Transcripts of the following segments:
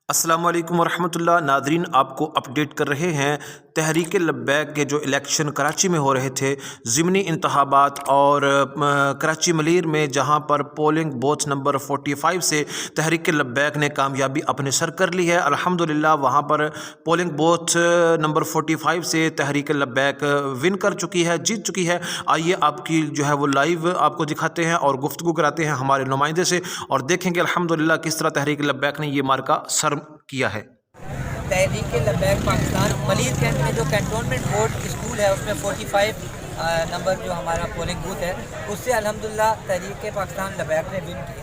अस्सलामु अलैकुम वरहमतुल्लाह। नादरीन, आपको अपडेट कर रहे हैं तहरीक लब्बैक के जो इलेक्शन कराची में हो रहे थे, ज़िमनी इंतखाबात, और कराची मलीर में जहां पर पोलिंग बूथ नंबर 45 से तहरीक लब्बैक ने कामयाबी अपने सर कर ली है। अल्हम्दुलिल्लाह वहां पर पोलिंग बूथ नंबर 45 से तहरीक लब्बैक विन कर चुकी है, जीत चुकी है। आइए आपकी जो है वो लाइव आपको दिखाते हैं और गुफ्तगू कराते हैं हमारे नुमाइंदे से, और देखेंगे अल्हम्दुलिल्लाह किस तरह तहरीक लब्बैक ने ये मार्का सर किया है। तहरीक लब्बैक पाकिस्तान मलीर कैंट में जो कैंटोनमेंट बोर्ड स्कूल है उसमें 45 नंबर जो हमारा पोलिंग बूथ है उससे अल्हम्दुलिल्लाह तहरीक पाकिस्तान लब्बैक ने विन किया।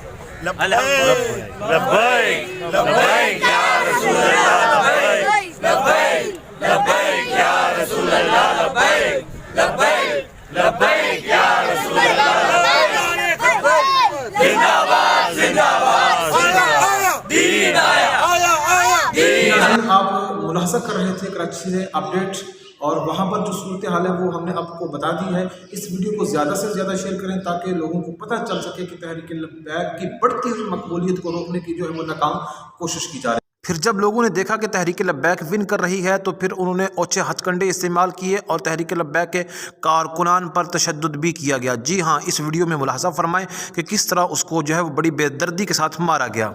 आप मुलाहजा कर रहे थे कराची से अपडेट, और वहाँ पर जो सूरत हाल है वो हमने आपको बता दी है। इस वीडियो को ज़्यादा से ज़्यादा शेयर करें ताकि लोगों को पता चल सके कि तहरीक लब्बैक की बढ़ती हुई मकबूलियत को रोकने की जो है वो नाकाम कोशिश की जा रही है। फिर जब लोगों ने देखा कि तहरीक लब्बैक विन कर रही है तो फिर उन्होंने ओछे हथकंडे इस्तेमाल किए और तहरीक लब्बैक के कारकुनान पर तशद्दुद भी किया गया। जी हाँ, इस वीडियो में मुलाहजा फरमाएं कि किस तरह उसको जो है वो बड़ी बेदर्दी के साथ मारा गया।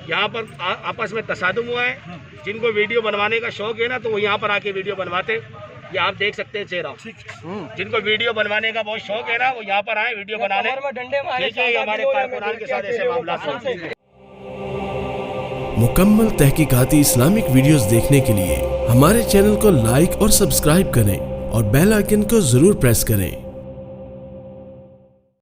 यहाँ पर आपस में तसादुम हुआ है। जिनको वीडियो बनवाने का शौक है ना तो वो यहाँ पर आके वीडियो बनवाते। ये आप देख सकते हैं चेहरा। जिनको वीडियो बनवाने का बहुत शौक है ना वो यहाँ पर आए वीडियो बनाने। ठीक है, हमारे कारकुनान के साथ ऐसे मामला है। मुकम्मल तहकीकाती इस्लामिक वीडियोस देखने के लिए हमारे चैनल को लाइक और सब्सक्राइब करें और बेल आइकन को जरूर प्रेस करें।